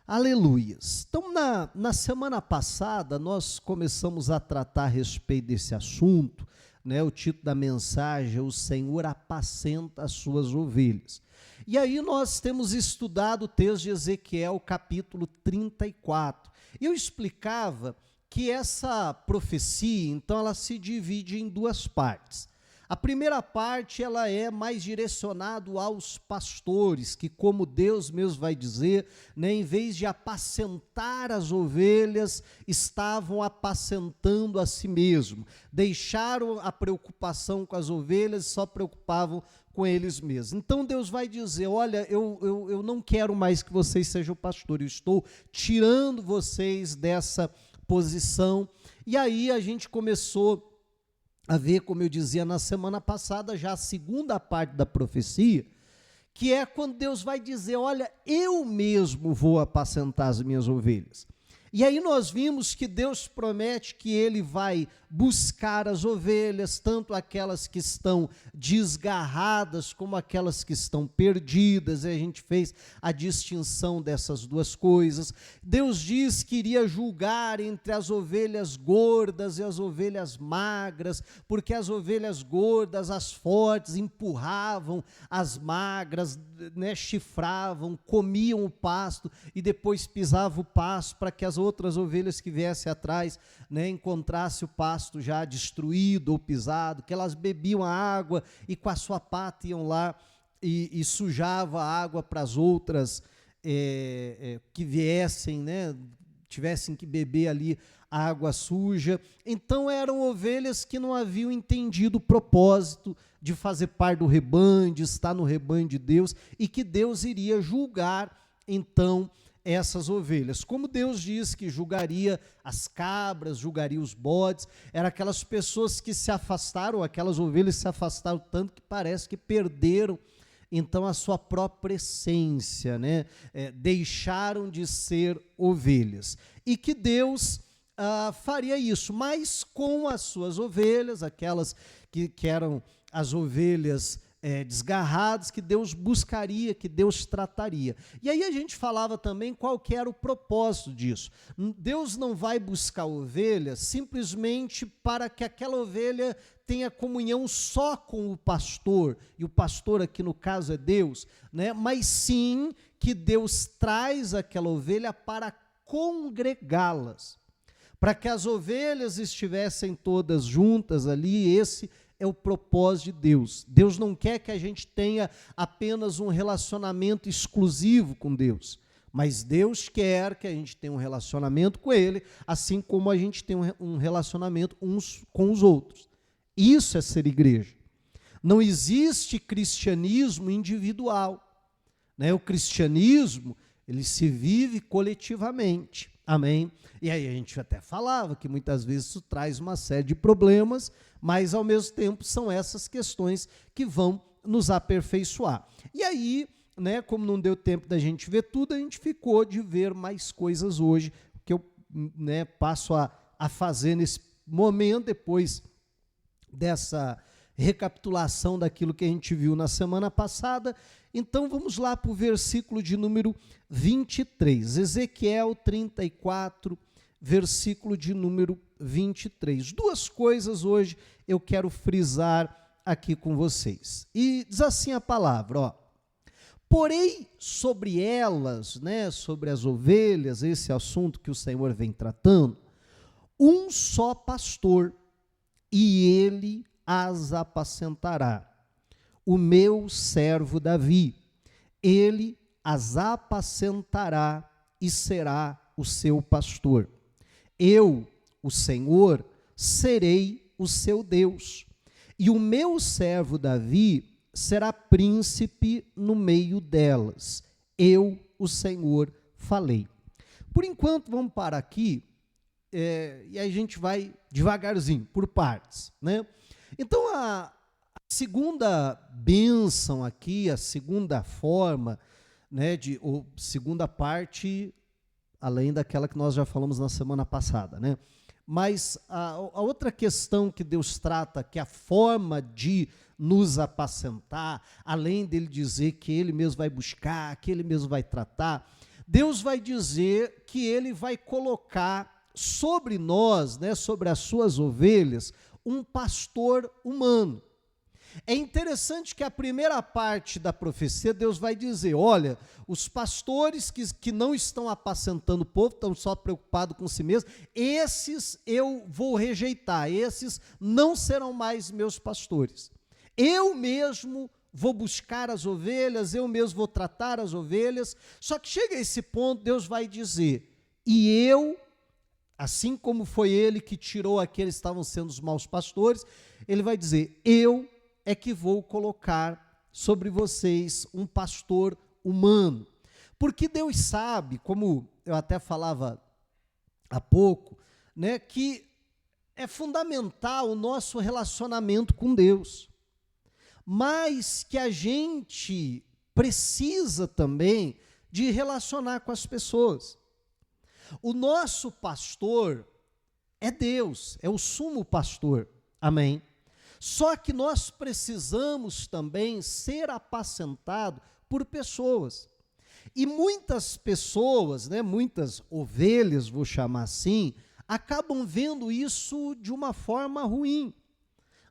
Aleluias. Então, na semana passada, nós começamos a tratar a respeito desse assunto, né? O título da mensagem é O Senhor apacenta as suas ovelhas. E aí nós temos estudado o texto de Ezequiel, capítulo 34. E eu explicava que essa profecia, então, ela se divide em duas partes. A primeira parte, ela é mais direcionada aos pastores, que como Deus mesmo vai dizer, né, em vez de apacentar as ovelhas, estavam apacentando a si mesmo. Deixaram a preocupação com as ovelhas e só preocupavam com eles mesmos. Então Deus vai dizer, olha, eu não quero mais que vocês sejam pastores, eu estou tirando vocês dessa posição. E aí a gente começou a ver, como eu dizia na semana passada, já a segunda parte da profecia, que é quando Deus vai dizer, olha, eu mesmo vou apacentar as minhas ovelhas. E aí nós vimos que Deus promete que Ele vai buscar as ovelhas, tanto aquelas que estão desgarradas, como aquelas que estão perdidas, e a gente fez a distinção dessas duas coisas. Deus diz que iria julgar entre as ovelhas gordas e as ovelhas magras, porque as ovelhas gordas, as fortes, empurravam as magras, né, chifravam, comiam o pasto e depois pisavam o pasto para que as outras ovelhas que viessem atrás, né, encontrassem o pasto já destruído ou pisado, que elas bebiam a água e com a sua pata iam lá e sujavam a água para as outras que viessem, né, tivessem que beber ali a água suja. Então eram ovelhas que não haviam entendido o propósito de fazer parte do rebanho, de estar no rebanho de Deus, e que Deus iria julgar, então, essas ovelhas. Como Deus diz que julgaria as cabras, julgaria os bodes, eram aquelas pessoas que se afastaram, aquelas ovelhas se afastaram tanto que parece que perderam, então, a sua própria essência, né? Deixaram de ser ovelhas. E que Deus faria isso, mas com as suas ovelhas, aquelas que eram as ovelhas desgarradas, que Deus buscaria, que Deus trataria. E aí a gente falava também qual que era o propósito disso. Deus não vai buscar ovelha simplesmente para que aquela ovelha tenha comunhão só com o pastor, e o pastor aqui no caso é Deus, né? Mas sim que Deus traz aquela ovelha para congregá-las, para que as ovelhas estivessem todas juntas ali. Esse é o propósito de Deus. Deus não quer que a gente tenha apenas um relacionamento exclusivo com Deus, mas Deus quer que a gente tenha um relacionamento com Ele, assim como a gente tem um relacionamento uns com os outros. Isso é ser igreja. Não existe cristianismo individual, né? O cristianismo, ele se vive coletivamente. Amém? E aí a gente até falava que muitas vezes isso traz uma série de problemas, mas ao mesmo tempo são essas questões que vão nos aperfeiçoar. E aí, né, como não deu tempo da gente ver tudo, a gente ficou de ver mais coisas hoje, que eu, né, passo a fazer nesse momento, depois dessa recapitulação daquilo que a gente viu na semana passada. Então vamos lá para o versículo de número 23, Ezequiel 34, versículo de número 23. Duas coisas hoje eu quero frisar aqui com vocês. E diz assim a palavra, ó: porei sobre elas, né, sobre as ovelhas, esse assunto que o Senhor vem tratando, um só pastor, e ele as apacentará, o meu servo Davi. Ele as apacentará e será o seu pastor. Eu, o Senhor, serei o seu Deus, e o meu servo Davi será príncipe no meio delas. Eu, o Senhor, falei. Por enquanto, vamos parar aqui, e a gente vai devagarzinho, por partes, né? Então, a segunda bênção aqui, a segunda forma, né, ou segunda parte, além daquela que nós já falamos na semana passada, né? Mas a outra questão que Deus trata, que é a forma de nos apacentar, além dele dizer que ele mesmo vai buscar, que ele mesmo vai tratar, Deus vai dizer que ele vai colocar sobre nós, né, sobre as suas ovelhas, um pastor humano. É interessante que a primeira parte da profecia, Deus vai dizer, olha, os pastores que não estão apacentando o povo, estão só preocupados com si mesmos, esses eu vou rejeitar, esses não serão mais meus pastores. Eu mesmo vou buscar as ovelhas, eu mesmo vou tratar as ovelhas, só que chega a esse ponto, Deus vai dizer, e eu, assim como foi ele que tirou aqueles que estavam sendo os maus pastores, ele vai dizer, eu é que vou colocar sobre vocês um pastor humano. Porque Deus sabe, como eu até falava há pouco, né, que é fundamental o nosso relacionamento com Deus, mas que a gente precisa também de relacionar com as pessoas. O nosso pastor é Deus, é o sumo pastor, amém? Só que nós precisamos também ser apacentados por pessoas. E muitas pessoas, né, muitas ovelhas, vou chamar assim, acabam vendo isso de uma forma ruim.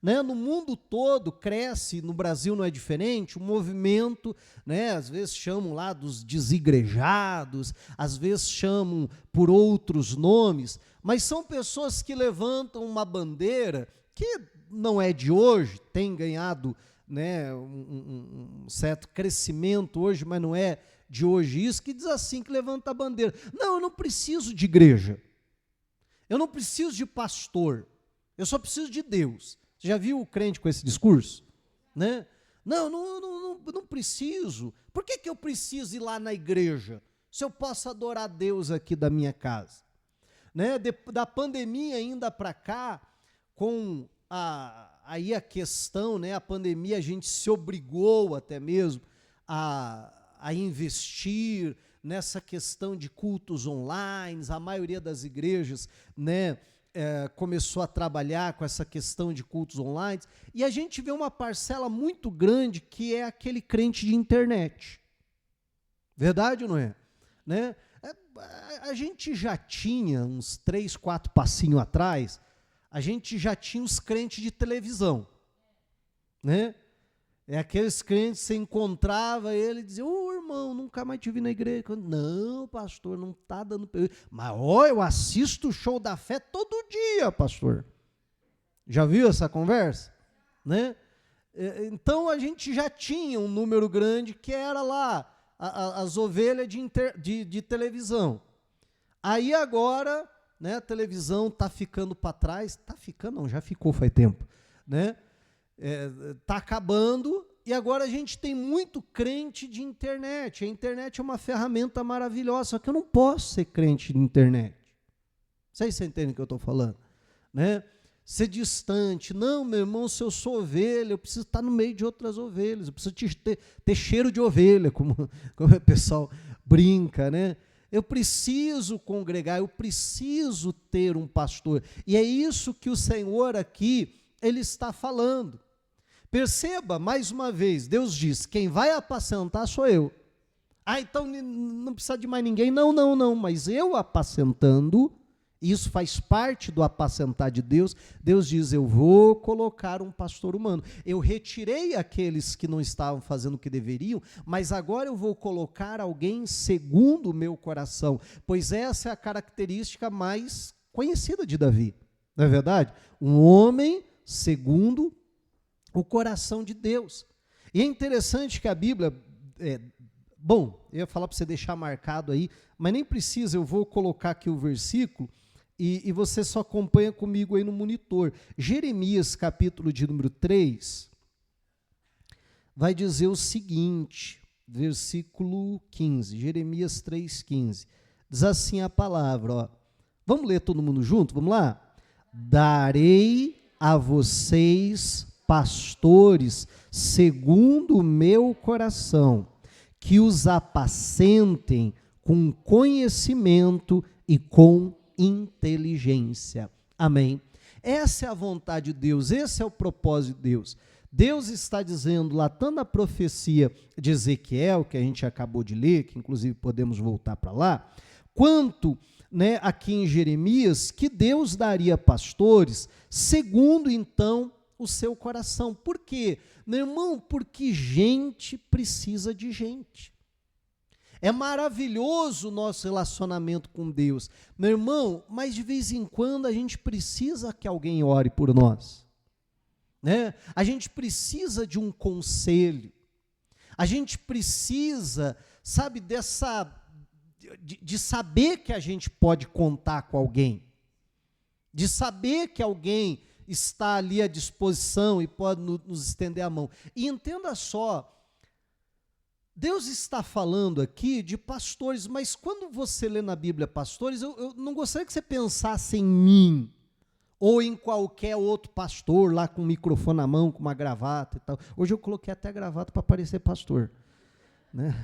Né? No mundo todo cresce, no Brasil não é diferente, um movimento, né, às vezes chamam lá dos desigrejados, às vezes chamam por outros nomes, mas são pessoas que levantam uma bandeira que não é de hoje, tem ganhado, né, um certo crescimento hoje, mas não é de hoje isso, que diz assim, que levanta a bandeira. Não, eu não preciso de igreja, eu não preciso de pastor, eu só preciso de Deus. Você já viu o crente com esse discurso? Né? Não preciso. Por que eu preciso ir lá na igreja, se eu posso adorar Deus aqui da minha casa? Né? Da pandemia ainda para cá, com aí a questão, né, a pandemia, a gente se obrigou até mesmo a investir nessa questão de cultos online, a maioria das igrejas, né, começou a trabalhar com essa questão de cultos online, e a gente vê uma parcela muito grande que é aquele crente de internet. Verdade ou não é? Né? A gente já tinha, uns 3, 4 passinhos atrás, a gente já tinha os crentes de televisão, né? É aqueles crentes que você encontrava ele e dizia, irmão, nunca mais te vi na igreja. Não, pastor, não está dando... Mas, eu assisto o show da fé todo dia, pastor. Já viu essa conversa? Né? Então, a gente já tinha um número grande que era lá, as ovelhas de televisão. Aí agora... Né, a televisão está ficando para trás, está ficando, não, já ficou faz tempo, né? Está acabando, e agora a gente tem muito crente de internet. A internet é uma ferramenta maravilhosa, só que eu não posso ser crente de internet. Vocês entendem o que eu estou falando? Né? Ser distante. Não, meu irmão, se eu sou ovelha, eu preciso estar no meio de outras ovelhas, eu preciso ter cheiro de ovelha, como o pessoal brinca, né? Eu preciso congregar, eu preciso ter um pastor. E é isso que o Senhor aqui, ele está falando. Perceba, mais uma vez, Deus diz, quem vai apacentar sou eu. Então não precisa de mais ninguém. Não, mas eu apacentando, isso faz parte do apacentar de Deus. Deus diz, eu vou colocar um pastor humano. Eu retirei aqueles que não estavam fazendo o que deveriam, mas agora eu vou colocar alguém segundo o meu coração, pois essa é a característica mais conhecida de Davi, não é verdade? Um homem segundo o coração de Deus. E é interessante que a Bíblia, eu ia falar para você deixar marcado aí, mas nem precisa, eu vou colocar aqui o versículo, e você só acompanha comigo aí no monitor. Jeremias, capítulo de número 3, vai dizer o seguinte, versículo 15, Jeremias 3,15, diz assim a palavra, ó. Vamos ler todo mundo junto? Vamos lá? Darei a vocês pastores segundo o meu coração, que os apacentem com conhecimento e com inteligência. Amém? Essa é a vontade de Deus, esse é o propósito de Deus. Deus está dizendo lá, tanto na profecia de Ezequiel, que a gente acabou de ler, que inclusive podemos voltar para lá, quanto, né, aqui em Jeremias, que Deus daria pastores segundo, então, o seu coração. Por quê? Meu irmão, porque gente precisa de gente. É maravilhoso o nosso relacionamento com Deus, meu irmão, mas de vez em quando a gente precisa que alguém ore por nós, né? A gente precisa de um conselho, a gente precisa, sabe, de saber que a gente pode contar com alguém, de saber que alguém está ali à disposição e pode nos estender a mão. E entenda só, Deus está falando aqui de pastores, mas quando você lê na Bíblia pastores, eu não gostaria que você pensasse em mim, ou em qualquer outro pastor lá com um microfone na mão, com uma gravata e tal. Hoje eu coloquei até gravata para parecer pastor, né?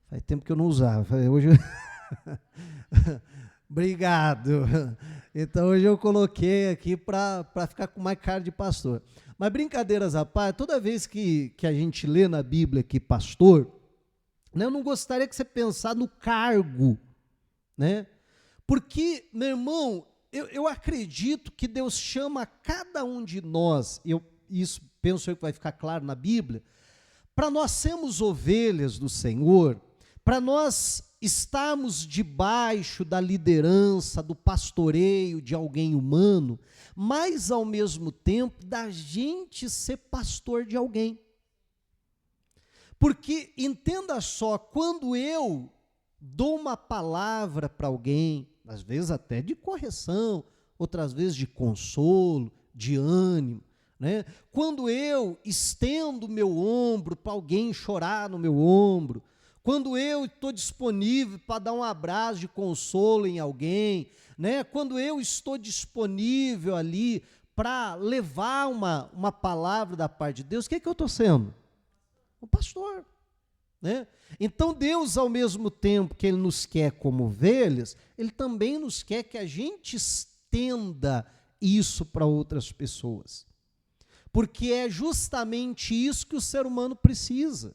Faz tempo que eu não usava. Hoje Obrigado. Então hoje eu coloquei aqui para ficar com mais cara de pastor. Mas brincadeiras à parte, toda vez que a gente lê na Bíblia que pastor, né, eu não gostaria que você pensasse no cargo, né? Porque, meu irmão, eu acredito que Deus chama cada um de nós, isso penso eu que vai ficar claro na Bíblia, para nós sermos ovelhas do Senhor, para nós estarmos debaixo da liderança, do pastoreio de alguém humano, mas ao mesmo tempo da gente ser pastor de alguém. Porque, entenda só, quando eu dou uma palavra para alguém, às vezes até de correção, outras vezes de consolo, de ânimo, né? Quando eu estendo meu ombro para alguém chorar no meu ombro, quando eu estou disponível para dar um abraço de consolo em alguém, né? Quando eu estou disponível ali para levar uma palavra da parte de Deus, o que eu estou sendo? Um pastor, né? Então Deus, ao mesmo tempo que Ele nos quer como ovelhas, Ele também nos quer que a gente estenda isso para outras pessoas, porque é justamente isso que o ser humano precisa.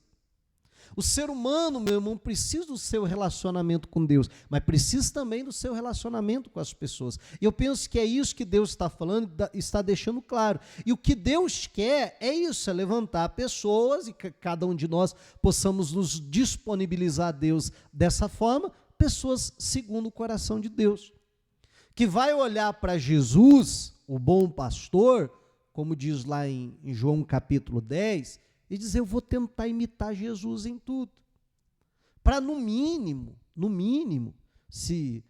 O ser humano, meu irmão, precisa do seu relacionamento com Deus, mas precisa também do seu relacionamento com as pessoas. E eu penso que é isso que Deus está falando, está deixando claro. E o que Deus quer é isso, é levantar pessoas e que cada um de nós possamos nos disponibilizar a Deus dessa forma, pessoas segundo o coração de Deus. Que vai olhar para Jesus, o bom pastor, como diz lá em João capítulo 10, e dizer, eu vou tentar imitar Jesus em tudo. Para no mínimo, se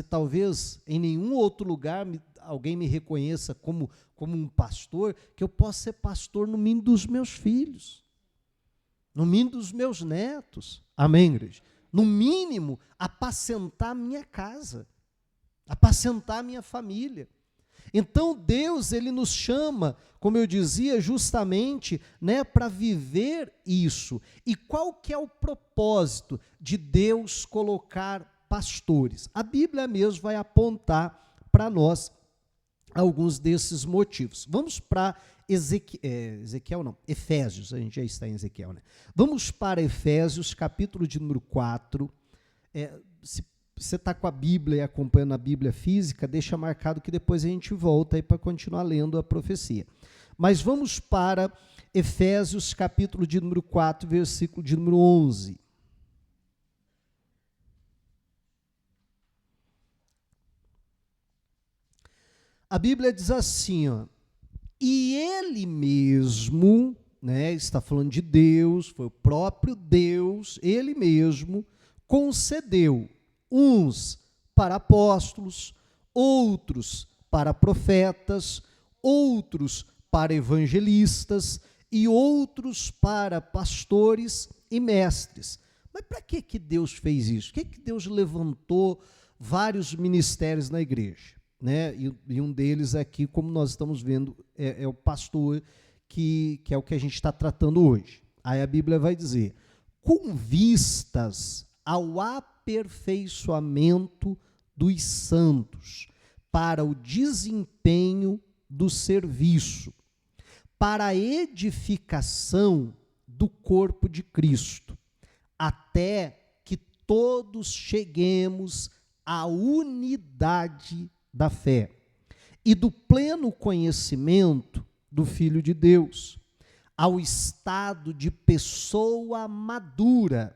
talvez em nenhum outro lugar alguém me reconheça como um pastor, que eu possa ser pastor no mínimo dos meus filhos, no mínimo dos meus netos. Amém, igreja? No mínimo, apacentar a minha casa, apacentar a minha família. Então Deus, Ele nos chama, como eu dizia, justamente, né, para viver isso. E qual que é o propósito de Deus colocar pastores? A Bíblia mesmo vai apontar para nós alguns desses motivos. Vamos para Efésios, a gente já está em Ezequiel, né? Vamos para Efésios, capítulo de número 4, se você está com a Bíblia e acompanhando a Bíblia física, deixa marcado que depois a gente volta aí para continuar lendo a profecia. Mas vamos para Efésios, capítulo de número 4, versículo de número 11. A Bíblia diz assim, ó, e Ele mesmo, né, está falando de Deus, foi o próprio Deus, Ele mesmo concedeu uns para apóstolos, outros para profetas, outros para evangelistas e outros para pastores e mestres. Mas para que Deus fez isso? Por que Deus levantou vários ministérios na igreja? Né? E um deles aqui, como nós estamos vendo, é o pastor, que é o que a gente está tratando hoje. Aí a Bíblia vai dizer, com vistas ao aperfeiçoamento dos santos, para o desempenho do serviço, para a edificação do corpo de Cristo, até que todos cheguemos à unidade da fé e do pleno conhecimento do Filho de Deus, ao estado de pessoa madura,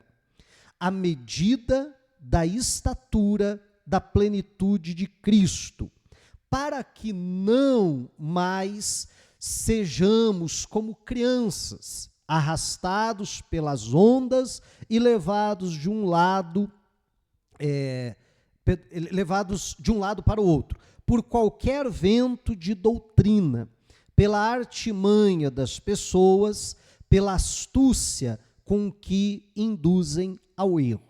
à medida da estatura da plenitude de Cristo, para que não mais sejamos como crianças, arrastados pelas ondas e levados de um lado para o outro, por qualquer vento de doutrina, pela artimanha das pessoas, pela astúcia com que induzem ao erro.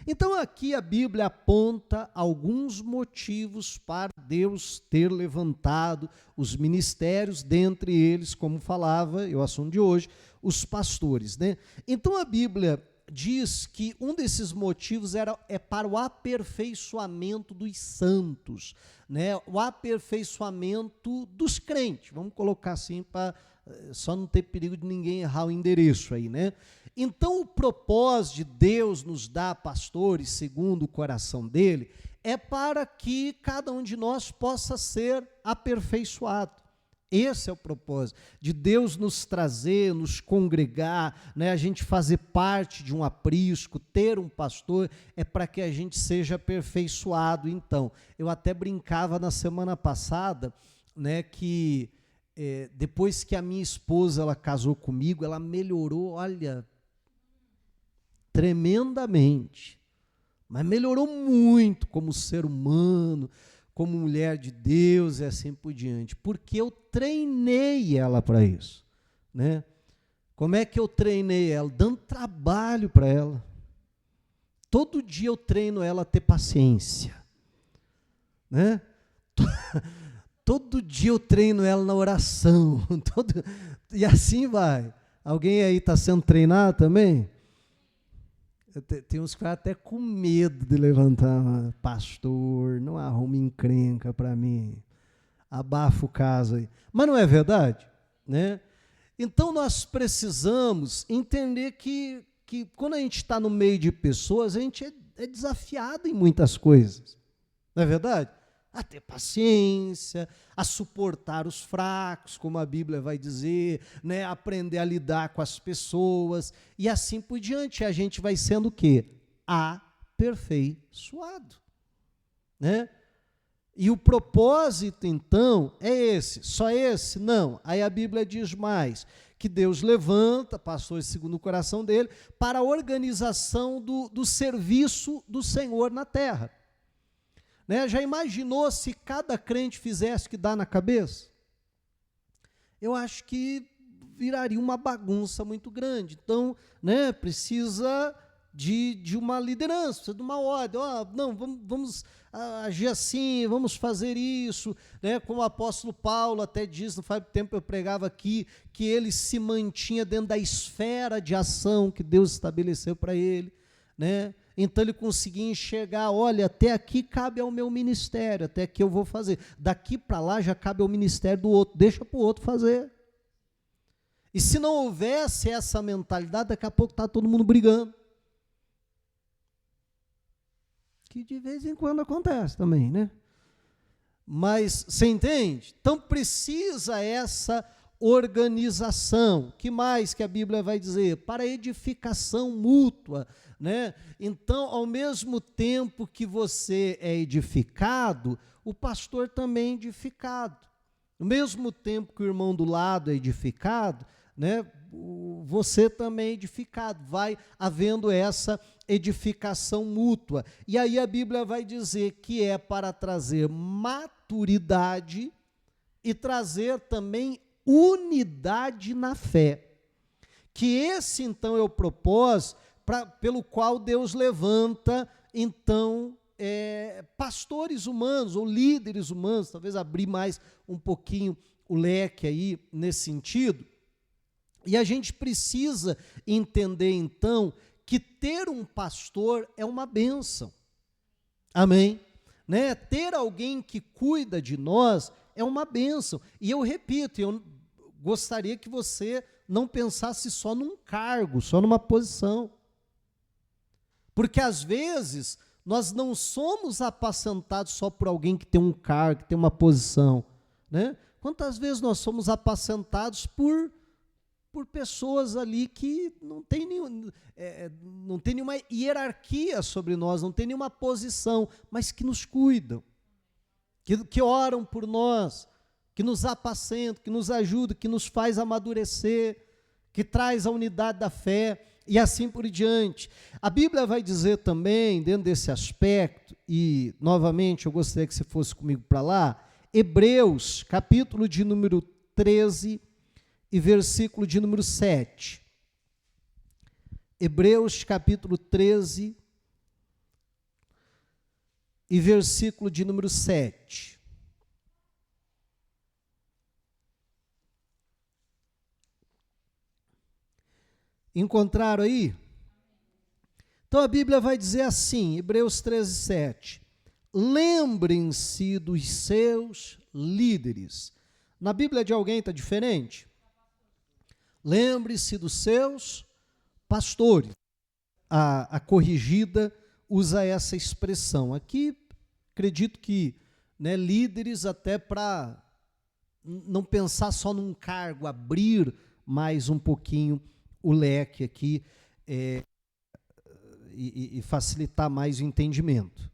Então aqui a Bíblia aponta alguns motivos para Deus ter levantado os ministérios, dentre eles, como falava, é o assunto de hoje, os pastores, né? Então a Bíblia diz que um desses motivos é para o aperfeiçoamento dos santos, né? O aperfeiçoamento dos crentes, vamos colocar assim, para só não ter perigo de ninguém errar o endereço aí, né? Então o propósito de Deus nos dar pastores segundo o coração dele é para que cada um de nós possa ser aperfeiçoado. Esse é o propósito, de Deus nos trazer, nos congregar, né, a gente fazer parte de um aprisco, ter um pastor, é para que a gente seja aperfeiçoado. Então, eu até brincava na semana passada, né, que depois que a minha esposa ela casou comigo, ela melhorou, olha, tremendamente, mas melhorou muito como ser humano, como mulher de Deus e assim por diante, porque eu treinei ela para isso, né? Como é que eu treinei ela? Dando trabalho para ela. Todo dia eu treino ela a ter paciência, né? Todo dia eu treino ela na oração, e assim vai. Alguém aí está sendo treinado também? Tem uns que ficam até com medo de levantar, pastor, não arrume encrenca para mim, abafa o caso aí. Mas não é verdade, né? Então nós precisamos entender que quando a gente está no meio de pessoas, a gente é desafiado em muitas coisas, não é verdade? A ter paciência, a suportar os fracos, como a Bíblia vai dizer, né? Aprender a lidar com as pessoas, e assim por diante. A gente vai sendo o quê? Aperfeiçoado, né? E o propósito, então, é esse. Só esse? Não. Aí a Bíblia diz mais, que Deus levanta pastores segundo o coração dele, para a organização do serviço do Senhor na terra. Né? Já imaginou se cada crente fizesse o que dá na cabeça? Eu acho que viraria uma bagunça muito grande. Então, né, precisa de uma liderança, precisa de uma ordem. Não, vamos agir assim, vamos fazer isso. Né? Como o apóstolo Paulo até diz, não faz tempo eu pregava aqui, que ele se mantinha dentro da esfera de ação que Deus estabeleceu para ele, né? Então ele conseguia enxergar, olha, até aqui cabe ao meu ministério, até aqui eu vou fazer, daqui para lá já cabe ao ministério do outro, deixa para o outro fazer. E se não houvesse essa mentalidade, daqui a pouco está todo mundo brigando. Que de vez em quando acontece também, né? Mas, você entende? Então precisa essa organização. Que mais que a Bíblia vai dizer? Para edificação mútua, né? Então, ao mesmo tempo que você é edificado, o pastor também é edificado. No mesmo tempo que o irmão do lado é edificado, né, você também é edificado. Vai havendo essa edificação mútua. E aí a Bíblia vai dizer que é para trazer maturidade e trazer também unidade na fé. Que esse, então, é o propósito pelo qual Deus levanta, então, pastores humanos ou líderes humanos, talvez abrir mais um pouquinho o leque aí nesse sentido. E a gente precisa entender, então, que ter um pastor é uma bênção. Amém? Né? Ter alguém que cuida de nós é uma bênção. E eu repito, eu gostaria que você não pensasse só num cargo, só numa posição. Porque às vezes nós não somos apacentados só por alguém que tem um cargo, que tem uma posição, né? Quantas vezes nós somos apacentados por pessoas ali que não tem nenhuma hierarquia sobre nós, não tem nenhuma posição, mas que nos cuidam, que oram por nós, que nos apacentam, que nos ajudam, que nos faz amadurecer, que traz a unidade da fé, e assim por diante. A Bíblia vai dizer também, dentro desse aspecto, e novamente eu gostaria que você fosse comigo para lá, Hebreus, capítulo de número 13 e versículo de número 7. Hebreus, capítulo 13 e versículo de número 7. Encontraram aí? Então a Bíblia vai dizer assim, Hebreus 13, 7. Lembrem-se dos seus líderes. Na Bíblia de alguém está diferente? Lembre-se dos seus pastores. A corrigida usa essa expressão. Aqui, acredito que, né, líderes até para não pensar só num cargo, abrir mais um pouquinho o leque aqui e facilitar mais o entendimento.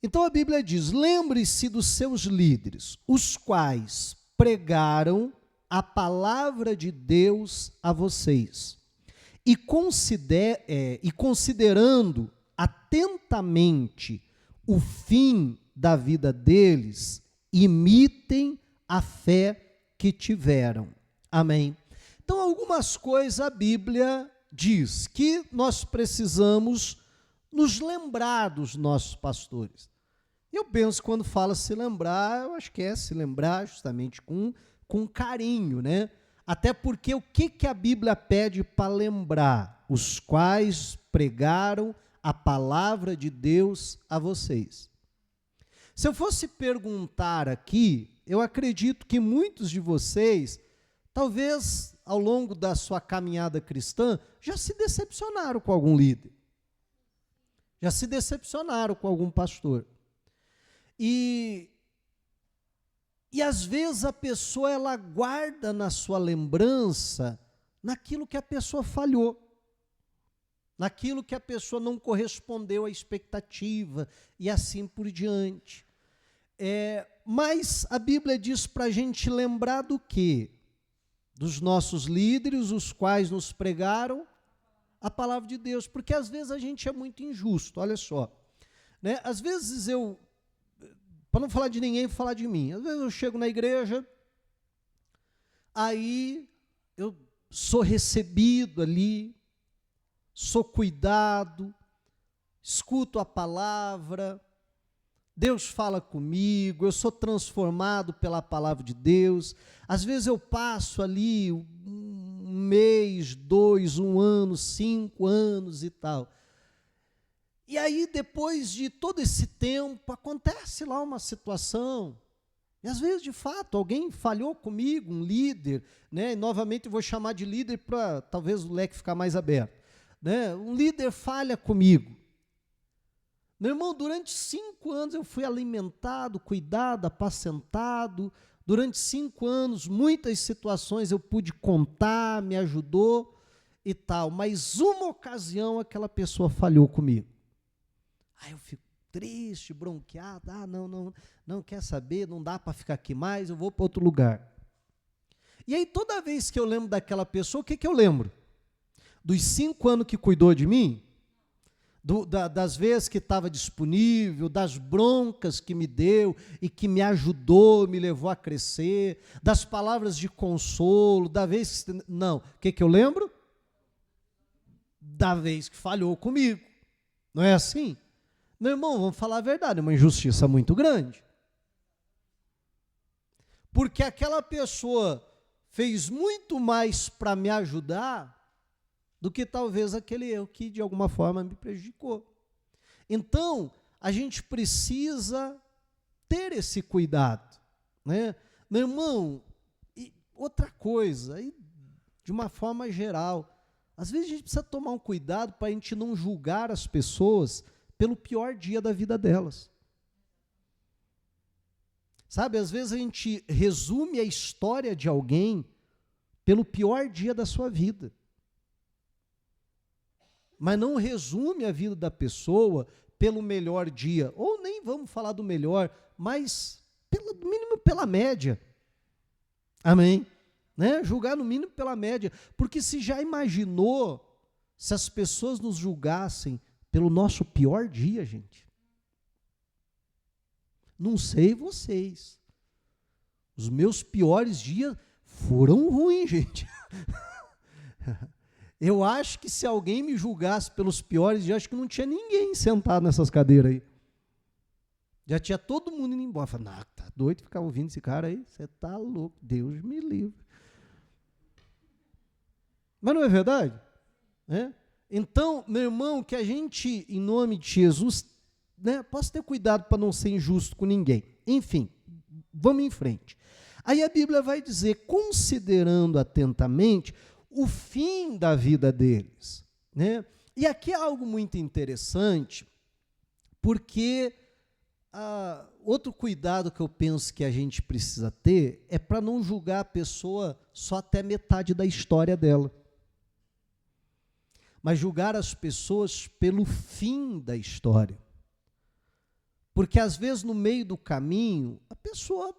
Então a Bíblia diz, lembre-se dos seus líderes, os quais pregaram a palavra de Deus a vocês, e considerando atentamente o fim da vida deles, imitem a fé que tiveram. Amém. Então, algumas coisas a Bíblia diz que nós precisamos nos lembrar dos nossos pastores. Eu penso, quando fala se lembrar, eu acho que é se lembrar justamente com carinho, né? Até porque o que a Bíblia pede para lembrar? Os quais pregaram a palavra de Deus a vocês. Se eu fosse perguntar aqui, eu acredito que muitos de vocês, talvez ao longo da sua caminhada cristã, já se decepcionaram com algum líder. Já se decepcionaram com algum pastor. E às vezes a pessoa, ela guarda na sua lembrança naquilo que a pessoa falhou, naquilo que a pessoa não correspondeu à expectativa e assim por diante. Mas a Bíblia diz para a gente lembrar do quê? Dos nossos líderes, os quais nos pregaram a palavra de Deus, porque às vezes a gente é muito injusto, olha só, né? Às vezes para não falar de ninguém, vou falar de mim, às vezes eu chego na igreja, aí eu sou recebido ali, sou cuidado, escuto a palavra, Deus fala comigo, eu sou transformado pela palavra de Deus. Às vezes eu passo ali um mês, 2, 1 ano, 5 anos e tal. E aí, depois de todo esse tempo, acontece lá uma situação. E às vezes, de fato, alguém falhou comigo, um líder, né? E novamente eu vou chamar de líder para talvez o leque ficar mais aberto, né? Um líder falha comigo. Meu irmão, durante 5 anos eu fui alimentado, cuidado, apacentado. Durante 5 anos, muitas situações eu pude contar, me ajudou e tal. Mas uma ocasião aquela pessoa falhou comigo. Aí eu fico triste, bronqueado. Não quer saber, não dá para ficar aqui mais, eu vou para outro lugar. E aí toda vez que eu lembro daquela pessoa, o que eu lembro? Dos 5 anos que cuidou de mim? Das vezes que estava disponível, das broncas que me deu e que me ajudou, me levou a crescer, das palavras de consolo, da vez que... Não, o que eu lembro? Da vez que falhou comigo. Não é assim? Meu irmão, vamos falar a verdade, é uma injustiça muito grande. Porque aquela pessoa fez muito mais para me ajudar do que talvez aquele erro que de alguma forma me prejudicou. Então, a gente precisa ter esse cuidado, né? Meu irmão, outra coisa, e de uma forma geral, às vezes a gente precisa tomar um cuidado para a gente não julgar as pessoas pelo pior dia da vida delas. Sabe, às vezes a gente resume a história de alguém pelo pior dia da sua vida. Mas não resume a vida da pessoa pelo melhor dia. Ou nem vamos falar do melhor, mas no mínimo pela média. Amém? Né? Julgar no mínimo pela média. Porque se já imaginou se as pessoas nos julgassem pelo nosso pior dia, gente? Não sei vocês. Os meus piores dias foram ruins, gente. Eu acho que se alguém me julgasse pelos piores dias, acho que não tinha ninguém sentado nessas cadeiras aí. Já tinha todo mundo indo embora. Falei, não, tá doido ficar ouvindo esse cara aí? Você tá louco, Deus me livre. Mas não é verdade? Então, meu irmão, que a gente, em nome de Jesus, possa ter cuidado para não ser injusto com ninguém. Enfim, vamos em frente. Aí a Bíblia vai dizer, considerando atentamente o fim da vida deles. E aqui é algo muito interessante, porque outro cuidado que eu penso que a gente precisa ter é para não julgar a pessoa só até metade da história dela. Mas julgar as pessoas pelo fim da história. Porque, às vezes, no meio do caminho, a pessoa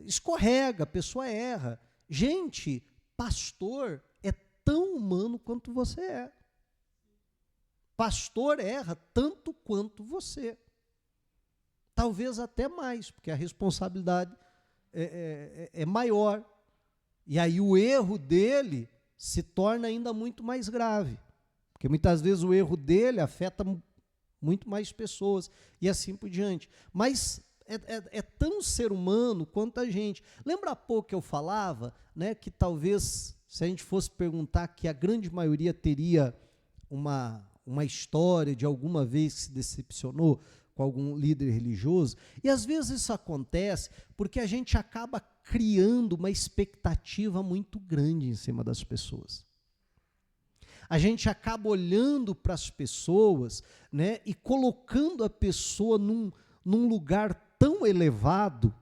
escorrega, a pessoa erra. Gente, pastor é tão humano quanto você é. Pastor erra tanto quanto você. Talvez até mais, porque a responsabilidade é maior. E aí o erro dele se torna ainda muito mais grave. Porque muitas vezes o erro dele afeta muito mais pessoas, e assim por diante. Mas é tão ser humano quanto a gente. Lembra há pouco que eu falava, que talvez, se a gente fosse perguntar, que a grande maioria teria uma história de alguma vez que se decepcionou com algum líder religioso, e às vezes isso acontece porque a gente acaba criando uma expectativa muito grande em cima das pessoas. A gente acaba olhando para as pessoas, e colocando a pessoa num lugar tão elevado,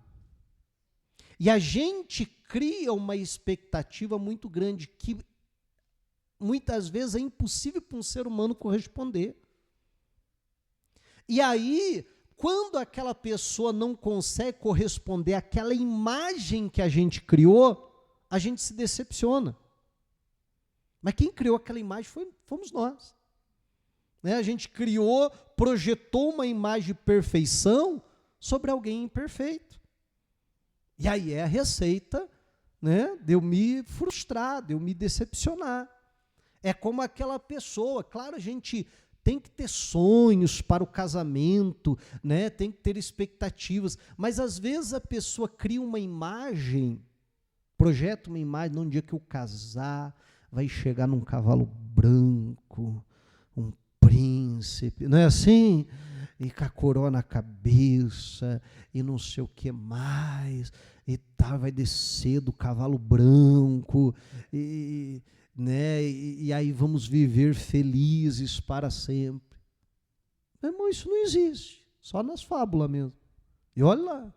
e a gente cria uma expectativa muito grande que muitas vezes é impossível para um ser humano corresponder. E aí, quando aquela pessoa não consegue corresponder àquela imagem que a gente criou, a gente se decepciona. Mas quem criou aquela imagem fomos nós. A gente criou, projetou uma imagem de perfeição sobre alguém imperfeito. E aí é a receita, de eu me frustrar, de eu me decepcionar. É como aquela pessoa, claro, a gente tem que ter sonhos para o casamento, tem que ter expectativas, mas às vezes a pessoa cria uma imagem, projeta uma imagem, num dia que eu casar, vai chegar num cavalo branco, um príncipe, não é assim? E com a coroa na cabeça, e não sei o que mais, e vai descer do cavalo branco, e aí vamos viver felizes para sempre. Meu irmão, isso não existe, só nas fábulas mesmo. E olha lá,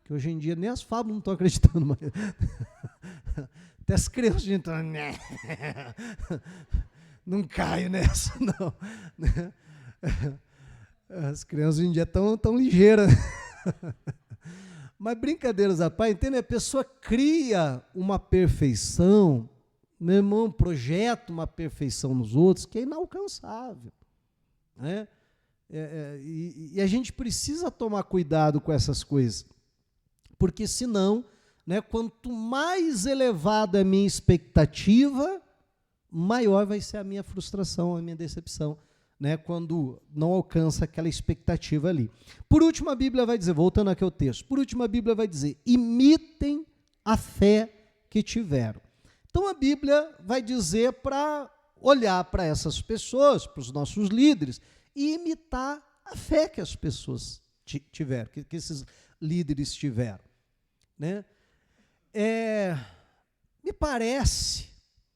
que hoje em dia nem as fábulas não estão acreditando mais. Até as crianças estão, não caio nessa, não. As crianças hoje em dia estão tão ligeiras. Mas brincadeiras à parte, entende? A pessoa cria uma perfeição, meu irmão, projeta uma perfeição nos outros que é inalcançável. E a gente precisa tomar cuidado com essas coisas, porque senão, quanto mais elevada é a minha expectativa, maior vai ser a minha frustração, a minha decepção, quando não alcança aquela expectativa ali. Por último, a Bíblia vai dizer, voltando aqui ao texto, por último a Bíblia vai dizer, imitem a fé que tiveram. Então a Bíblia vai dizer para olhar para essas pessoas, para os nossos líderes, e imitar a fé que as pessoas tiveram, que esses líderes tiveram. me parece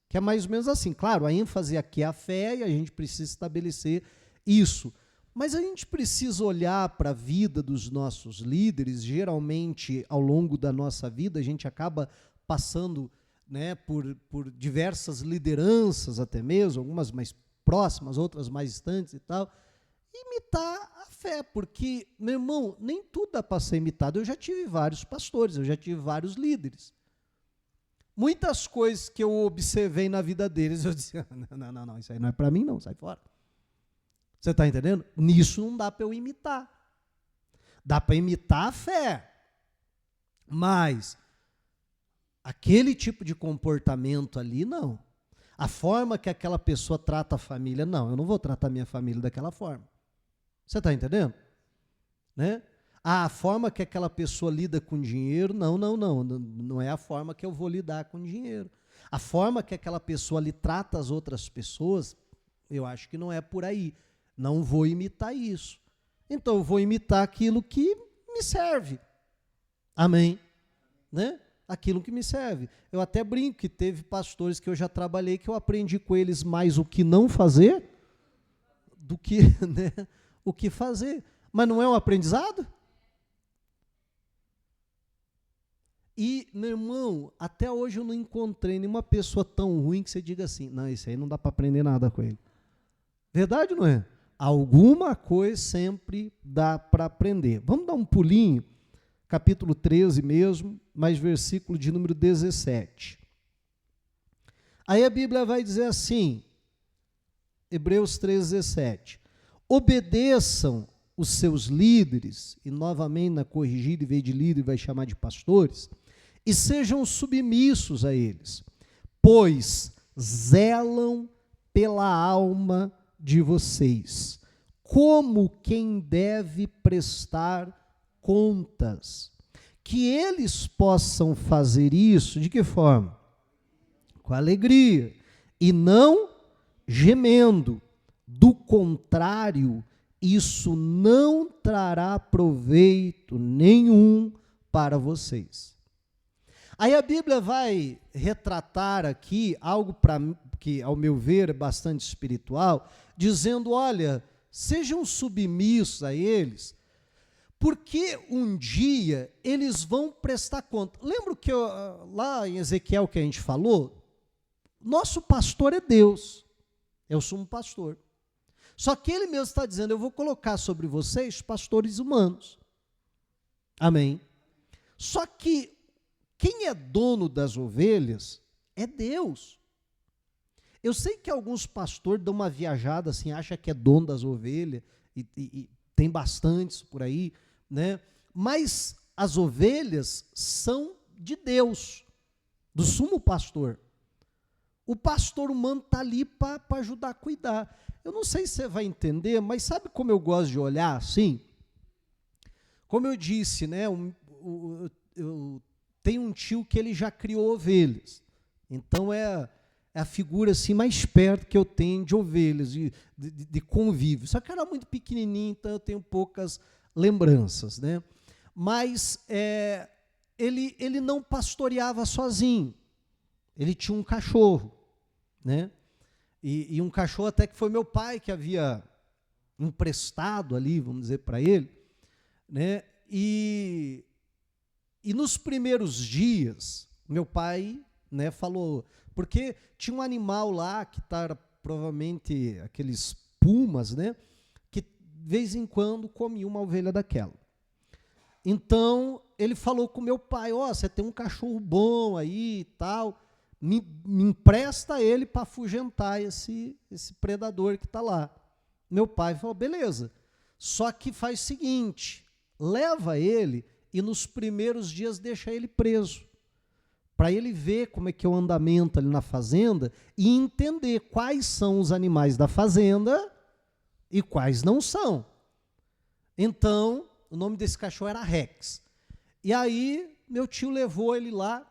que é mais ou menos assim. Claro, a ênfase aqui é a fé e a gente precisa estabelecer isso. Mas a gente precisa olhar para a vida dos nossos líderes. Geralmente, ao longo da nossa vida, a gente acaba passando, né, por diversas lideranças até mesmo, algumas mais próximas, outras mais distantes e tal. Imitar a fé, porque, meu irmão, nem tudo dá para ser imitado. Eu já tive vários pastores, eu já tive vários líderes. Muitas coisas que eu observei na vida deles, eu disse, não, isso aí não é para mim não, sai fora. Você está entendendo? Nisso não dá para eu imitar. Dá para imitar a fé. Mas aquele tipo de comportamento ali, não. A forma que aquela pessoa trata a família, não. Eu não vou tratar minha família daquela forma. Você está entendendo? Né? A forma que aquela pessoa lida com dinheiro, não é a forma que eu vou lidar com dinheiro. A forma que aquela pessoa ali trata as outras pessoas, eu acho que não é por aí. Não vou imitar isso. Então, eu vou imitar aquilo que me serve. Amém? Né? Aquilo que me serve. Eu até brinco que teve pastores que eu já trabalhei que eu aprendi com eles mais o que não fazer do que, né, o que fazer. Mas não é um aprendizado? E, meu irmão, até hoje eu não encontrei nenhuma pessoa tão ruim que você diga assim, não, isso aí não dá para aprender nada com ele. Verdade ou não é? Alguma coisa sempre dá para aprender. Vamos dar um pulinho, capítulo 13 mesmo, mas versículo de número 17. Aí a Bíblia vai dizer assim, Hebreus 13, 17. Obedeçam os seus líderes, e novamente na corrigida, em vez de líder, vai chamar de pastores, e sejam submissos a eles, pois zelam pela alma de vocês, como quem deve prestar contas. Que eles possam fazer isso, de que forma? Com alegria, e não gemendo. Do contrário, isso não trará proveito nenhum para vocês. Aí a Bíblia vai retratar aqui algo que, ao meu ver, é bastante espiritual, dizendo, olha, sejam submissos a eles, porque um dia eles vão prestar conta. Lembra que lá em Ezequiel que a gente falou? Nosso pastor é Deus, eu sou um pastor. Só que ele mesmo está dizendo, eu vou colocar sobre vocês pastores humanos. Amém? Só que quem é dono das ovelhas é Deus. Eu sei que alguns pastores dão uma viajada assim, acham que é dono das ovelhas, e tem bastantes por aí, né? Mas as ovelhas são de Deus, do sumo pastor. O pastor humano está ali para ajudar a cuidar. Eu não sei se você vai entender, mas sabe como eu gosto de olhar assim? Como eu disse, né? Eu tenho um tio que ele já criou ovelhas. Então é a figura assim mais perto que eu tenho de ovelhas, de convívio. Só que era muito pequenininho, então eu tenho poucas lembranças, né? Mas ele não pastoreava sozinho. Ele tinha um cachorro, né? E um cachorro até que foi meu pai que havia emprestado ali, vamos dizer, para ele, né? E nos primeiros dias, meu pai, né, falou, porque tinha um animal lá que estava provavelmente aqueles pumas, né, que de vez em quando comia uma ovelha daquela. Então, ele falou com meu pai, você tem um cachorro bom aí e tal, me empresta ele para afugentar esse predador que está lá. Meu pai falou, beleza, só que faz o seguinte, leva ele e nos primeiros dias deixa ele preso, para ele ver como é que é o andamento ali na fazenda e entender quais são os animais da fazenda e quais não são. Então, o nome desse cachorro era Rex. E aí, meu tio levou ele lá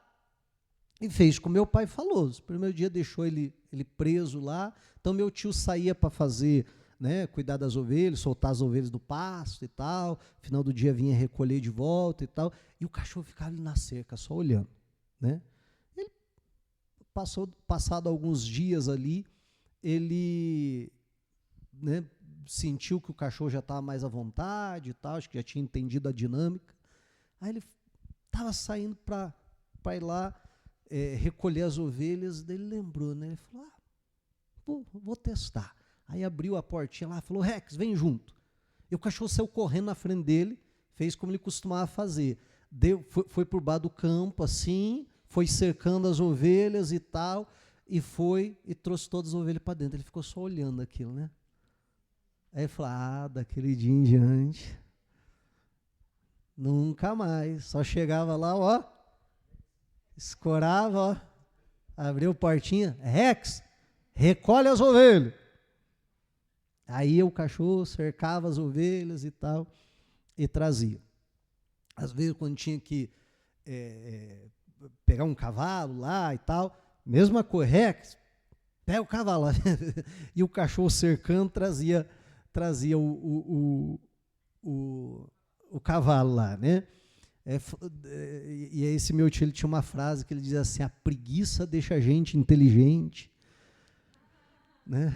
e fez como meu pai falou. No primeiro dia deixou ele preso lá. Então, meu tio saía para fazer, né, cuidar das ovelhas, soltar as ovelhas do pasto e tal. No final do dia vinha recolher de volta e tal. E o cachorro ficava ali na cerca, só olhando. né? Ele passado alguns dias ali, ele, né, sentiu que o cachorro já estava mais à vontade e tal, acho que já tinha entendido a dinâmica. Aí ele estava saindo para ir lá recolher as ovelhas, daí ele lembrou, né? Ele falou, vou testar. Aí abriu a portinha lá, falou, Rex, vem junto. E o cachorro saiu correndo na frente dele, fez como ele costumava fazer. Foi por baixo do campo, assim, foi cercando as ovelhas e tal, e foi e trouxe todas as ovelhas para dentro. Ele ficou só olhando aquilo, né? Aí ele falou, daquele dia em diante, nunca mais. Só chegava lá, ó, escorava, ó, abriu a portinha, Rex, recolhe as ovelhas. Aí o cachorro cercava as ovelhas e tal, e trazia. Às vezes, quando tinha que pegar um cavalo lá e tal, mesma coisa, Rex, pega o cavalo lá. E o cachorro cercando trazia o cavalo lá, né? E esse meu tio, ele tinha uma frase que ele dizia assim, a preguiça deixa a gente inteligente, né?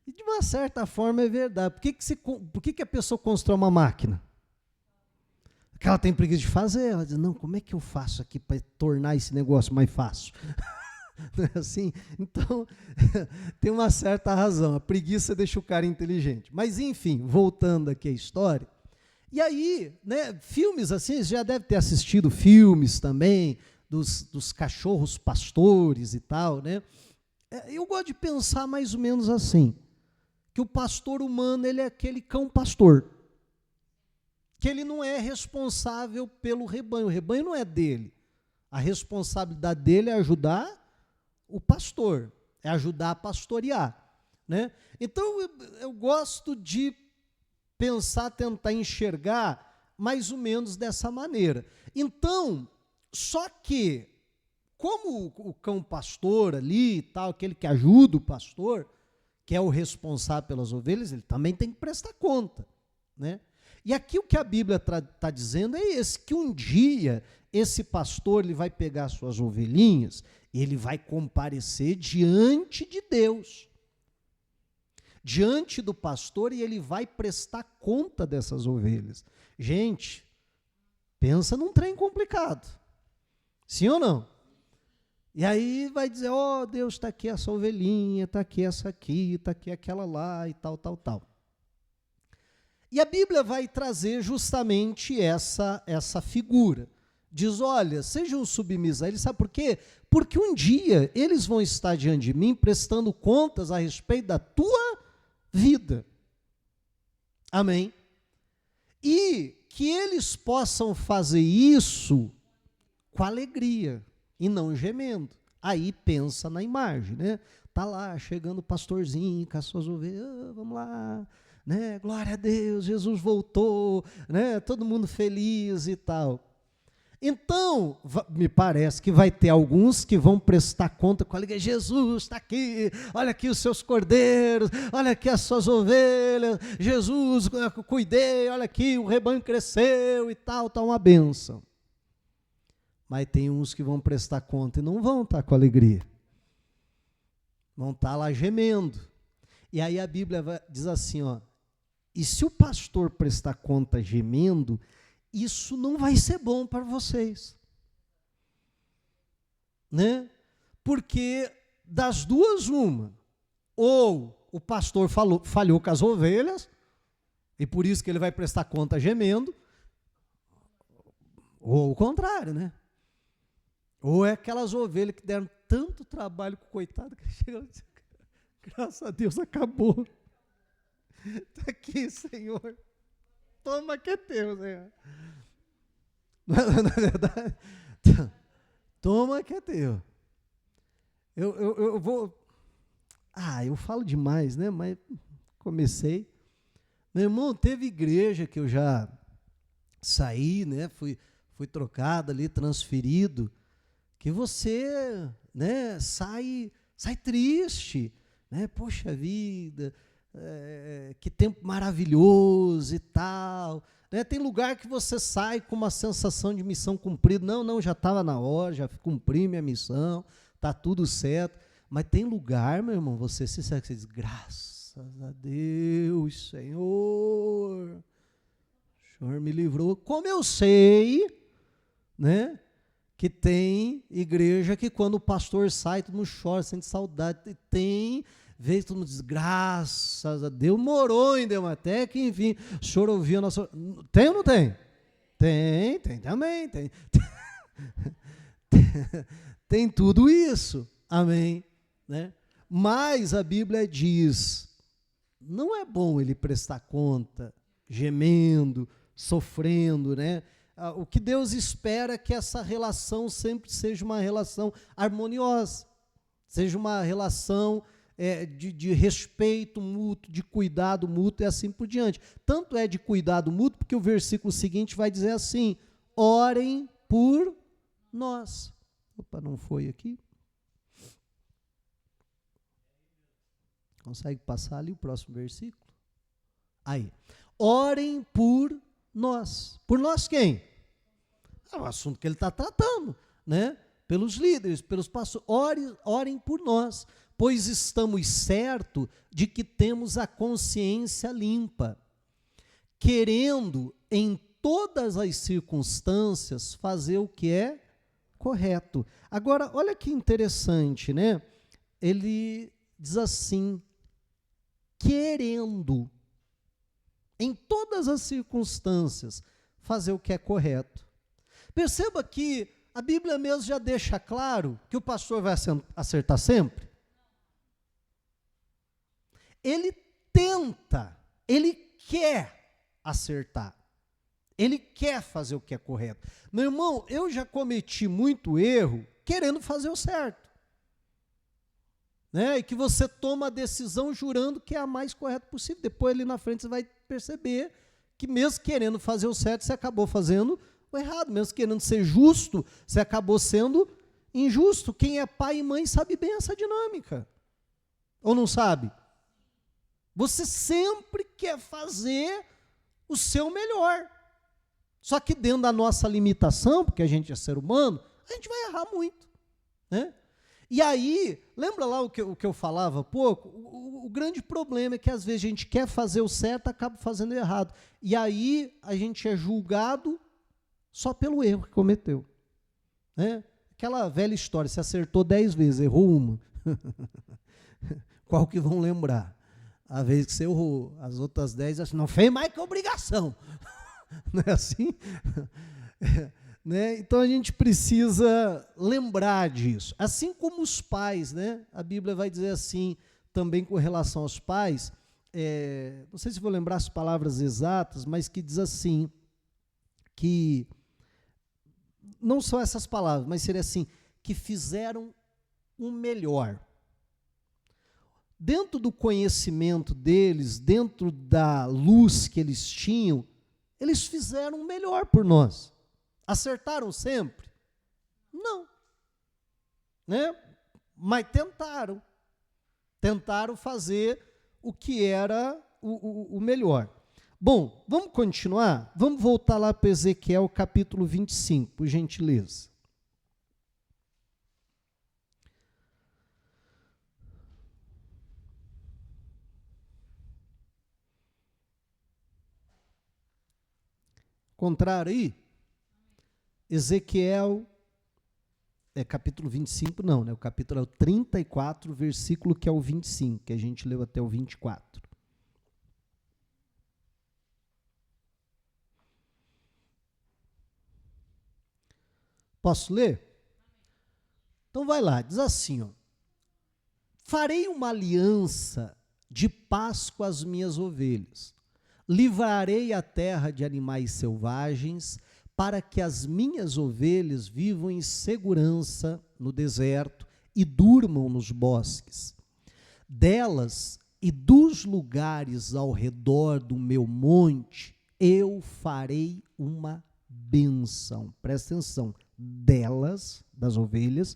E de uma certa forma é verdade. Por que a pessoa constrói uma máquina? Porque ela tem preguiça de fazer. Ela diz, não, como é que eu faço aqui para tornar esse negócio mais fácil? Não é assim? Então, tem uma certa razão. A preguiça deixa o cara inteligente. Mas, enfim, voltando aqui à história. E aí, né, filmes assim, você já deve ter assistido filmes também, dos cachorros pastores e tal, né? Eu gosto de pensar mais ou menos assim, que o pastor humano, ele é aquele cão pastor, que ele não é responsável pelo rebanho, o rebanho não é dele. A responsabilidade dele é ajudar o pastor, é ajudar a pastorear, né? Então, eu gosto de pensar, tentar enxergar mais ou menos dessa maneira. Então, só que, como o cão pastor ali e tal, aquele que ajuda o pastor, que é o responsável pelas ovelhas, ele também tem que prestar conta, né? E aqui o que a Bíblia está dizendo é esse, que um dia esse pastor ele vai pegar suas ovelhinhas, ele vai comparecer diante de Deus, diante do pastor, e ele vai prestar conta dessas ovelhas. Gente, pensa num trem complicado, sim ou não? E aí vai dizer, Deus, está aqui essa ovelhinha, está aqui essa aqui, está aqui aquela lá e tal, tal, tal. E a Bíblia vai trazer justamente essa figura. Diz, olha, sejam submissos a ele, sabe por quê? Porque um dia eles vão estar diante de mim prestando contas a respeito da tua vida. Amém? E que eles possam fazer isso com alegria e não gemendo. Aí pensa na imagem, né? Tá lá, chegando o pastorzinho com as suas ovelhas, vamos lá, né? Glória a Deus, Jesus voltou, né? Todo mundo feliz e tal. Então, me parece que vai ter alguns que vão prestar conta com a alegria. Jesus está aqui, olha aqui os seus cordeiros, olha aqui as suas ovelhas, Jesus, eu cuidei, olha aqui, o rebanho cresceu e tal, tá uma bênção. Mas tem uns que vão prestar conta e não vão estar com alegria. Vão estar lá gemendo. E aí a Bíblia diz assim, e se o pastor prestar conta gemendo, isso não vai ser bom para vocês. Né? Porque das duas, uma, ou o pastor falhou com as ovelhas, e por isso que ele vai prestar conta gemendo, ou o contrário, né? Ou é aquelas ovelhas que deram tanto trabalho com o coitado, que chegou e disse, graças a Deus, acabou. Está aqui, Senhor. Toma que é teu, Senhor. Não é verdade? Toma que é teu. Eu vou... eu falo demais, né? Mas comecei. Meu irmão, teve igreja que eu já saí, né? Fui trocado ali, transferido, que você, né, sai triste, né? Poxa vida, que tempo maravilhoso e tal, né? Tem lugar que você sai com uma sensação de missão cumprida. Não, já estava na hora, já cumpri minha missão, está tudo certo. Mas tem lugar, meu irmão, você se segue, você diz, graças a Deus, Senhor, o Senhor me livrou. Como eu sei, né, que tem igreja que quando o pastor sai, todo mundo chora, sente saudade. Tem vezes todo mundo diz, graças a Deus, morou em Deumatec, enfim, o senhor ouviu a nossa... Tem ou não tem? Tem também, tem. Tem tudo isso, amém, né? Mas a Bíblia diz, não é bom ele prestar conta, gemendo, sofrendo, né? O que Deus espera é que essa relação sempre seja uma relação harmoniosa, seja uma relação de respeito mútuo, de cuidado mútuo e assim por diante. Tanto é de cuidado mútuo, porque o versículo seguinte vai dizer assim, orem por nós. Opa, não foi aqui? Consegue passar ali o próximo versículo? Aí. Orem por nós. Por nós quem? É o assunto que ele está tratando, né? Pelos líderes, pelos pastores. Orem por nós, pois estamos certos de que temos a consciência limpa, querendo em todas as circunstâncias fazer o que é correto. Agora, olha que interessante, né? Ele diz assim, querendo em todas as circunstâncias fazer o que é correto. Perceba que a Bíblia mesmo já deixa claro que o pastor vai acertar sempre. Ele tenta, ele quer acertar. Ele quer fazer o que é correto. Meu irmão, eu já cometi muito erro querendo fazer o certo. Né? E que você toma a decisão jurando que é a mais correta possível. Depois ali na frente você vai perceber que mesmo querendo fazer o certo, você acabou fazendo o errado. Mesmo querendo ser justo, você acabou sendo injusto. Quem é pai e mãe sabe bem essa dinâmica. Ou não sabe? Você sempre quer fazer o seu melhor. Só que dentro da nossa limitação, porque a gente é ser humano, a gente vai errar muito, né? E aí, lembra lá o que eu falava há pouco? O grande problema é que às vezes a gente quer fazer o certo, acaba fazendo errado. E aí a gente é julgado só pelo erro que cometeu, né? Aquela velha história, se acertou 10 vezes, errou uma. Qual que vão lembrar? A vez que você errou, as outras 10, assim, não fez mais que obrigação. Não é assim? Né? Então a gente precisa lembrar disso. Assim como os pais, né? A Bíblia vai dizer assim, também com relação aos pais, não sei se vou lembrar as palavras exatas, mas que diz assim, que não são essas palavras, mas seria assim, que fizeram o melhor. Dentro do conhecimento deles, dentro da luz que eles tinham, eles fizeram o melhor por nós. Acertaram sempre? Não. Né? Mas tentaram. Tentaram fazer o que era o melhor. Bom, vamos continuar? Vamos voltar lá para Ezequiel capítulo 25, por gentileza. Contrário aí? Ezequiel, capítulo 25, não, né? O capítulo é o 34, versículo que é o 25, que a gente leu até o 24. Posso ler? Então vai lá, diz assim, ó. Farei uma aliança de paz com as minhas ovelhas. Livrarei a terra de animais selvagens, para que as minhas ovelhas vivam em segurança no deserto e durmam nos bosques. Delas e dos lugares ao redor do meu monte, eu farei uma bênção. Presta atenção, delas, das ovelhas,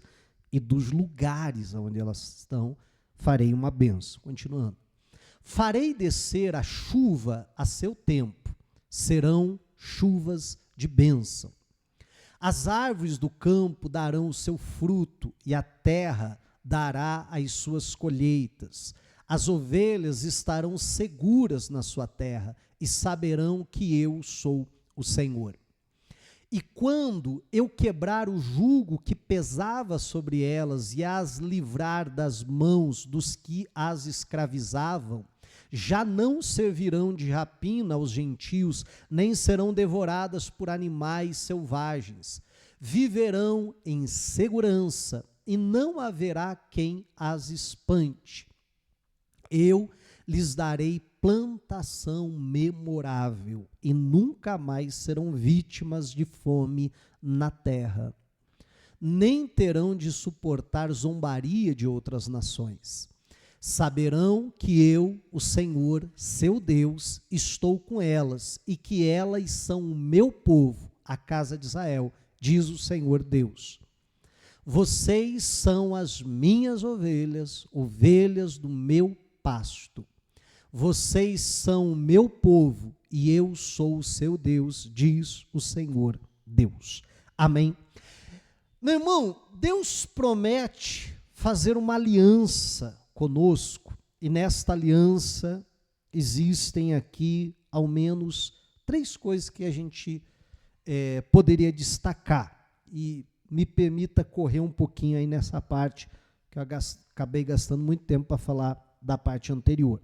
e dos lugares onde elas estão, farei uma bênção. Continuando. Farei descer a chuva a seu tempo, serão chuvas de bênção. As árvores do campo darão o seu fruto, e a terra dará as suas colheitas. As ovelhas estarão seguras na sua terra, e saberão que eu sou o Senhor. E quando eu quebrar o jugo que pesava sobre elas e as livrar das mãos dos que as escravizavam, já não servirão de rapina aos gentios, nem serão devoradas por animais selvagens. Viverão em segurança e não haverá quem as espante. Eu lhes darei plantação memorável e nunca mais serão vítimas de fome na terra. Nem terão de suportar zombaria de outras nações. Saberão que eu, o Senhor, seu Deus, estou com elas e que elas são o meu povo, a casa de Israel, diz o Senhor Deus. Vocês são as minhas ovelhas, ovelhas do meu pasto. Vocês são o meu povo e eu sou o seu Deus, diz o Senhor Deus. Amém. Meu irmão, Deus promete fazer uma aliança conosco, e nesta aliança existem aqui ao menos 3 coisas que a gente poderia destacar, e me permita correr um pouquinho aí nessa parte, que eu acabei gastando muito tempo para falar da parte anterior.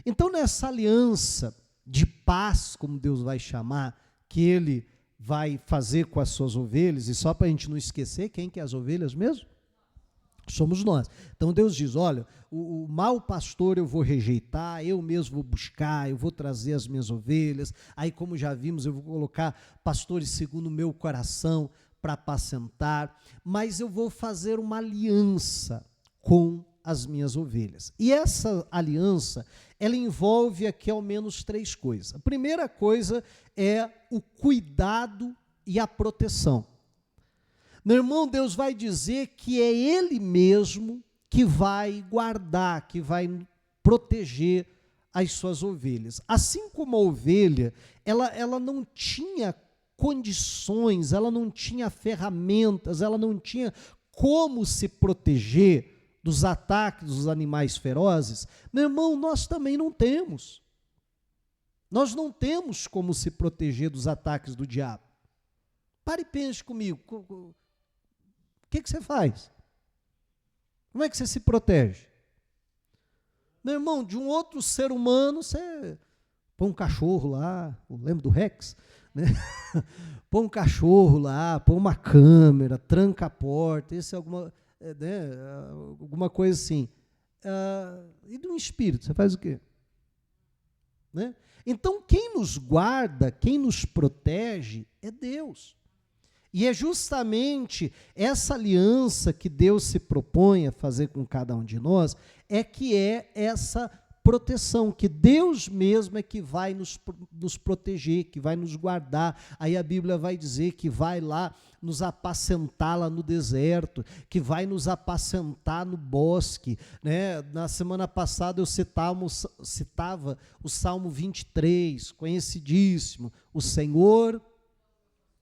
Então, nessa aliança de paz, como Deus vai chamar, que Ele vai fazer com as suas ovelhas, e só para a gente não esquecer, quem que é as ovelhas mesmo? Somos nós. Então Deus diz, olha, o mau pastor eu vou rejeitar, eu mesmo vou buscar, eu vou trazer as minhas ovelhas, aí como já vimos, eu vou colocar pastores segundo o meu coração para apacentar, mas eu vou fazer uma aliança com as minhas ovelhas. E essa aliança, ela envolve aqui ao menos 3 coisas. A primeira coisa é o cuidado e a proteção. Meu irmão, Deus vai dizer que é Ele mesmo que vai guardar, que vai proteger as suas ovelhas. Assim como a ovelha, ela não tinha condições, ela não tinha ferramentas, ela não tinha como se proteger dos ataques dos animais ferozes, meu irmão, nós também não temos. Nós não temos como se proteger dos ataques do diabo. Pare e pense comigo. O que você faz? Como é que você se protege? Meu irmão, de um outro ser humano, você põe um cachorro lá, lembra do Rex? Né? Põe um cachorro lá, põe uma câmera, tranca a porta, isso é alguma coisa assim. E de um espírito, você faz o quê? Né? Então, quem nos guarda, quem nos protege é Deus. E é justamente essa aliança que Deus se propõe a fazer com cada um de nós, que é essa proteção, que Deus mesmo é que vai nos proteger, que vai nos guardar. Aí a Bíblia vai dizer que vai lá nos apacentar lá no deserto, que vai nos apacentar no bosque. Né? Na semana passada eu citava o Salmo 23, conhecidíssimo. O Senhor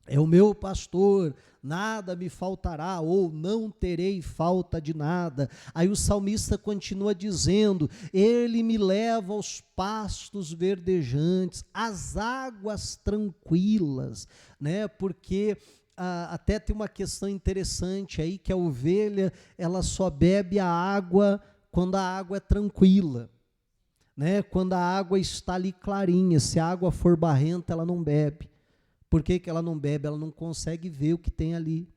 é o meu pastor, nada me faltará, ou não terei falta de nada. Aí o salmista continua dizendo, ele me leva aos pastos verdejantes, às águas tranquilas, né? Porque até tem uma questão interessante aí, que a ovelha, ela só bebe a água quando a água é tranquila, né? Quando a água está ali clarinha, se a água for barrenta, ela não bebe. Por que ela não bebe? Ela não consegue ver o que tem ali.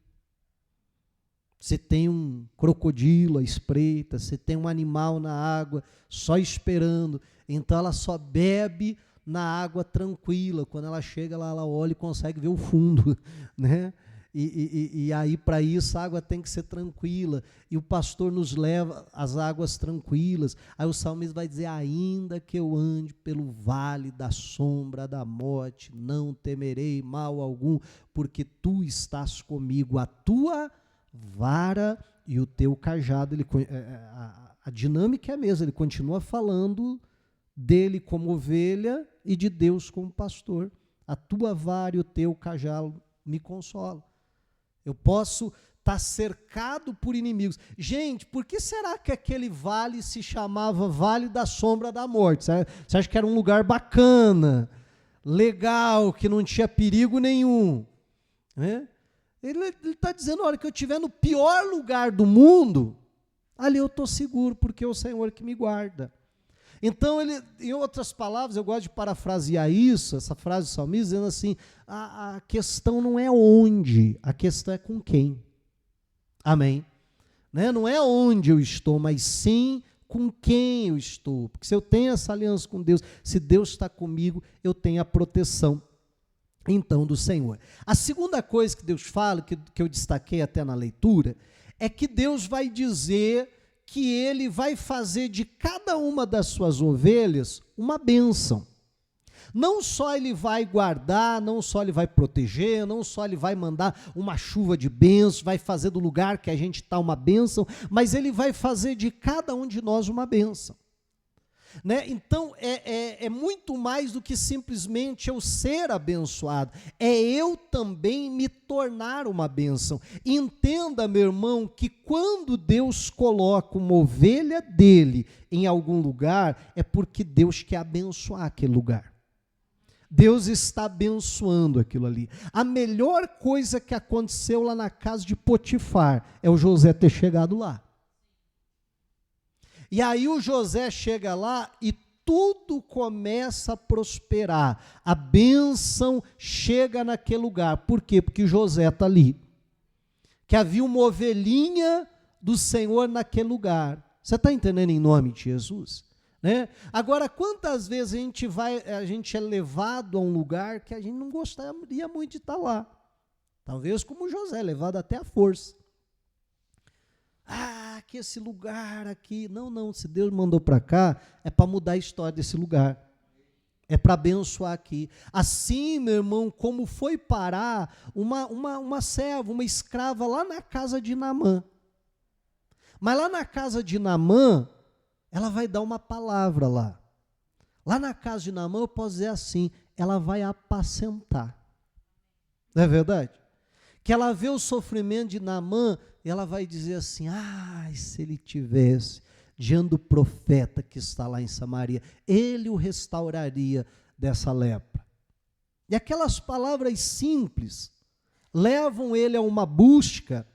Se tem um crocodilo à espreita, se tem um animal na água, só esperando. Então ela só bebe na água tranquila. Quando ela chega lá, ela olha e consegue ver o fundo. Né? E aí, para isso, a água tem que ser tranquila. E o pastor nos leva às águas tranquilas. Aí o salmista vai dizer, ainda que eu ande pelo vale da sombra da morte, não temerei mal algum, porque tu estás comigo. A tua vara e o teu cajado. A dinâmica é a mesma, ele continua falando dele como ovelha e de Deus como pastor. A tua vara e o teu cajado me consolam. Eu posso estar cercado por inimigos. Gente, por que será que aquele vale se chamava Vale da Sombra da Morte? Você acha que era um lugar bacana, legal, que não tinha perigo nenhum? Né? Ele está dizendo, olha, que eu estiver no pior lugar do mundo, ali eu estou seguro, porque é o Senhor que me guarda. Então, ele, em outras palavras, eu gosto de parafrasear isso, essa frase do salmista, dizendo assim, a questão não é onde, a questão é com quem. Amém? Né? Não é onde eu estou, mas sim com quem eu estou. Porque se eu tenho essa aliança com Deus, se Deus está comigo, eu tenho a proteção, então, do Senhor. A segunda coisa que Deus fala, que eu destaquei até na leitura, é que Deus vai dizer que ele vai fazer de cada uma das suas ovelhas uma bênção. Não só ele vai guardar, não só ele vai proteger, não só ele vai mandar uma chuva de bênçãos, vai fazer do lugar que a gente está uma bênção, mas ele vai fazer de cada um de nós uma bênção. Né? Então, é muito mais do que simplesmente eu ser abençoado, é eu também me tornar uma bênção. Entenda, meu irmão, que quando Deus coloca uma ovelha dele em algum lugar, é porque Deus quer abençoar aquele lugar. Deus está abençoando aquilo ali. A melhor coisa que aconteceu lá na casa de Potifar é o José ter chegado lá. E aí o José chega lá e tudo começa a prosperar. A bênção chega naquele lugar. Por quê? Porque José está ali. Que havia uma ovelhinha do Senhor naquele lugar. Você está entendendo em nome de Jesus? Né? Agora, quantas vezes a gente é levado a um lugar que a gente não gostaria muito de estar lá? Talvez como José, levado até à força. Que esse lugar aqui, não, se Deus mandou para cá, é para mudar a história desse lugar, é para abençoar aqui. Assim, meu irmão, como foi parar uma serva, uma escrava lá na casa de Naamã. Mas lá na casa de Naamã, ela vai dar uma palavra lá. Lá na casa de Naamã, eu posso dizer assim, ela vai apacentar. Não é verdade? Que ela vê o sofrimento de Naamã, e ela vai dizer assim, se ele tivesse diante do profeta que está lá em Samaria, ele o restauraria dessa lepra. E aquelas palavras simples levam ele a uma busca,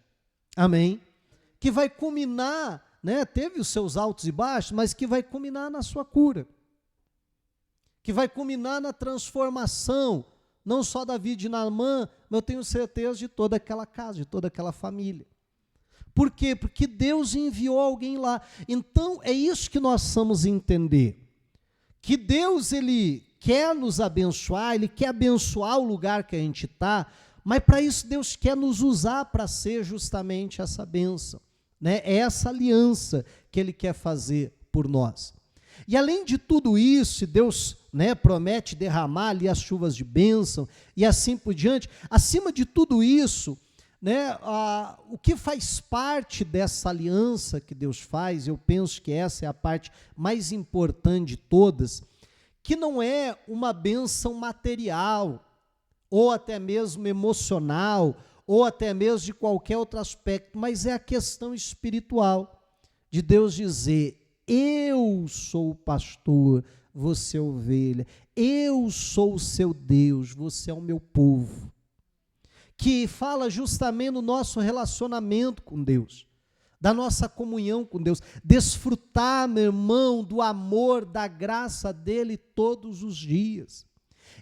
amém, que vai culminar, né, teve os seus altos e baixos, mas que vai culminar na sua cura, que vai culminar na transformação, não só da vida de Naamã, mas eu tenho certeza de toda aquela casa, de toda aquela família. Por quê? Porque Deus enviou alguém lá. Então, é isso que nós precisamos entender. Que Deus, ele quer nos abençoar, ele quer abençoar o lugar que a gente está, mas para isso Deus quer nos usar para ser justamente essa bênção. Né? É essa aliança que ele quer fazer por nós. E além de tudo isso, Deus, né, promete derramar ali as chuvas de bênção e assim por diante. Acima de tudo isso, né, o que faz parte dessa aliança que Deus faz, eu penso que essa é a parte mais importante de todas, que não é uma bênção material, ou até mesmo emocional, ou até mesmo de qualquer outro aspecto, mas é a questão espiritual, de Deus dizer, eu sou o pastor, você é ovelha, eu sou o seu Deus, você é o meu povo. Que fala justamente no nosso relacionamento com Deus, da nossa comunhão com Deus, desfrutar, meu irmão, do amor, da graça dele todos os dias.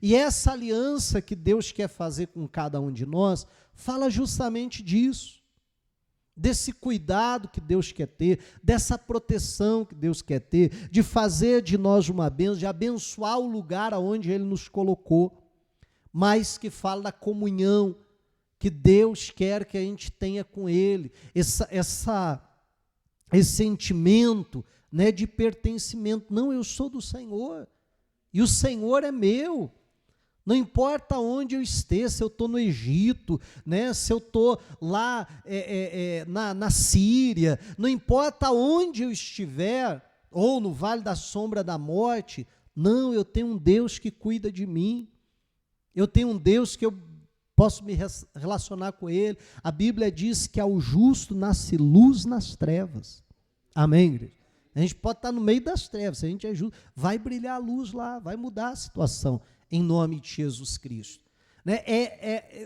E essa aliança que Deus quer fazer com cada um de nós, fala justamente disso, desse cuidado que Deus quer ter, dessa proteção que Deus quer ter, de fazer de nós uma bênção, de abençoar o lugar aonde Ele nos colocou, mas que fala da comunhão que Deus quer que a gente tenha com Ele, esse sentimento, né, de pertencimento. Não, eu sou do Senhor, e o Senhor é meu. Não importa onde eu esteja, se eu estou no Egito, né, se eu estou lá na Síria, não importa onde eu estiver, ou no vale da sombra da morte, não, eu tenho um Deus que cuida de mim. Eu tenho um Deus que eu posso me relacionar com Ele. A Bíblia diz que ao justo nasce luz nas trevas. Amém, igreja? A gente pode estar no meio das trevas, se a gente é justo, vai brilhar a luz lá, vai mudar a situação, em nome de Jesus Cristo. Né?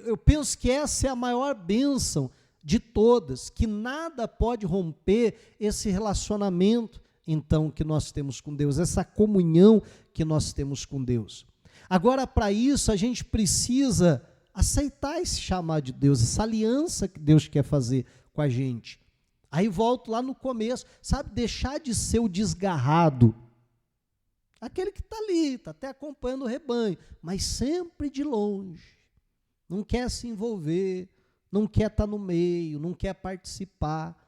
Eu penso que essa é a maior bênção de todas, que nada pode romper esse relacionamento, então, que nós temos com Deus, essa comunhão que nós temos com Deus. Agora, para isso, a gente precisa aceitar esse chamado de Deus, essa aliança que Deus quer fazer com a gente. Aí volto lá no começo, sabe, deixar de ser o desgarrado, aquele que está ali, está até acompanhando o rebanho, mas sempre de longe, não quer se envolver, não quer estar no meio, não quer participar.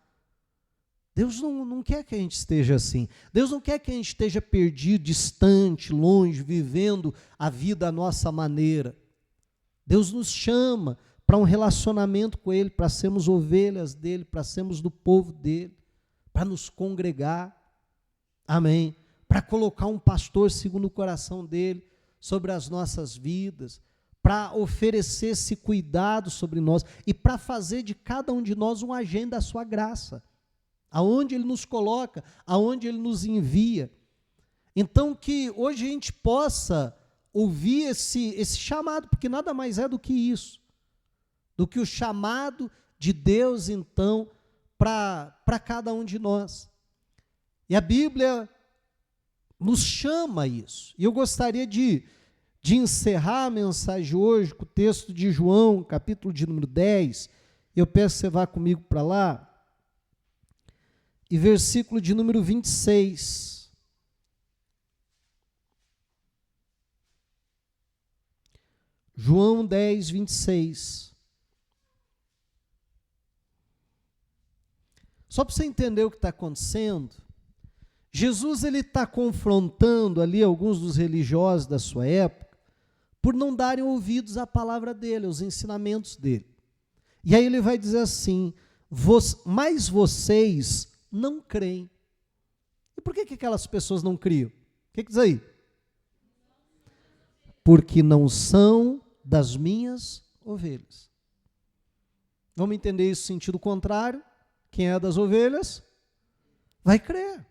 Deus não quer que a gente esteja assim. Deus não quer que a gente esteja perdido, distante, longe, vivendo a vida à nossa maneira. Deus nos chama para um relacionamento com Ele, para sermos ovelhas dEle, para sermos do povo dEle, para nos congregar. Amém. Para colocar um pastor segundo o coração dEle sobre as nossas vidas, para oferecer esse cuidado sobre nós e para fazer de cada um de nós um agente da sua graça. Aonde Ele nos coloca, aonde Ele nos envia. Então, que hoje a gente possa ouvir esse chamado, porque nada mais é do que isso, do que o chamado de Deus, então, para cada um de nós. E a Bíblia nos chama a isso. E eu gostaria de encerrar a mensagem hoje com o texto de João, capítulo de número 10. Eu peço que você vá comigo para lá. E versículo de número 26. João 10, 26. Só para você entender o que está acontecendo, Jesus ele está confrontando ali alguns dos religiosos da sua época por não darem ouvidos à palavra dele, aos ensinamentos dele. E aí ele vai dizer assim, mas vocês não creem. E por que aquelas pessoas não criam? O que diz aí? Porque não são das minhas ovelhas. Vamos entender isso em sentido contrário? Quem é das ovelhas vai crer.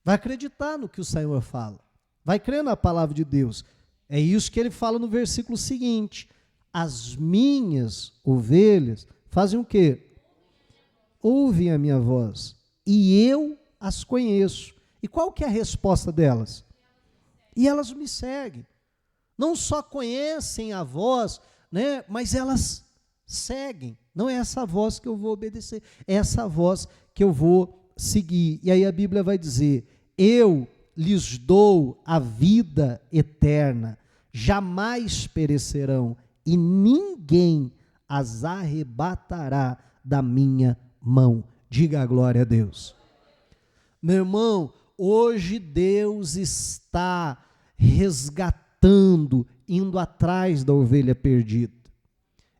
Vai acreditar no que o Senhor fala. Vai crer na palavra de Deus. É isso que ele fala no versículo seguinte. As minhas ovelhas fazem o quê? Ouvem a minha voz, e eu as conheço. E qual que é a resposta delas? E elas me seguem. Não só conhecem a voz, né, mas elas seguem. Não é essa voz que eu vou obedecer, é essa voz que eu vou seguir. E aí a Bíblia vai dizer, eu lhes dou a vida eterna, jamais perecerão, e ninguém as arrebatará da minha mão. Diga a glória a Deus. Meu irmão, hoje Deus está resgatando, indo atrás da ovelha perdida,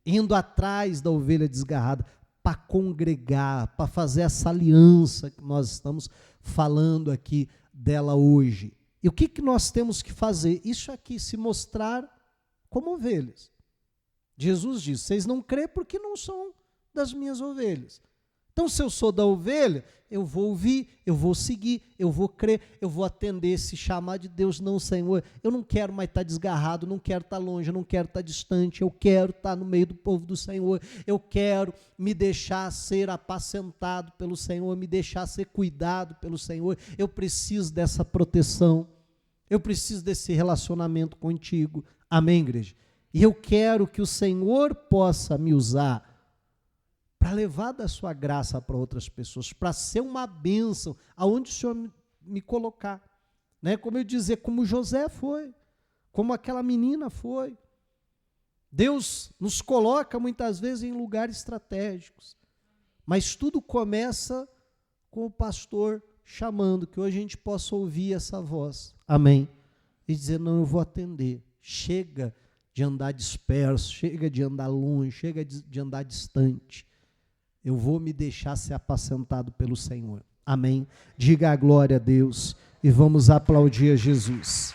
indo atrás da ovelha desgarrada, para congregar, para fazer essa aliança que nós estamos falando aqui dela hoje. E o que nós temos que fazer? Isso aqui, se mostrar como ovelhas. Jesus diz, vocês não crêem porque não são das minhas ovelhas. Então, se eu sou da ovelha, eu vou ouvir, eu vou seguir, eu vou crer, eu vou atender esse chamado de Deus. Não, Senhor, eu não quero mais estar desgarrado, não quero estar longe, eu não quero estar distante, eu quero estar no meio do povo do Senhor, eu quero me deixar ser apacentado pelo Senhor, me deixar ser cuidado pelo Senhor. Eu preciso dessa proteção, eu preciso desse relacionamento contigo. Amém, igreja? E eu quero que o Senhor possa me usar para levar da sua graça para outras pessoas, para ser uma bênção aonde o Senhor me colocar. Né? Como eu dizer, como José foi, como aquela menina foi. Deus nos coloca muitas vezes em lugares estratégicos, mas tudo começa com o pastor chamando, que hoje a gente possa ouvir essa voz. Amém? E dizer, não, eu vou atender. Chega de andar disperso, chega de andar longe, chega de andar distante. Eu vou me deixar ser apacentado pelo Senhor. Amém? Diga a glória a Deus e vamos aplaudir a Jesus.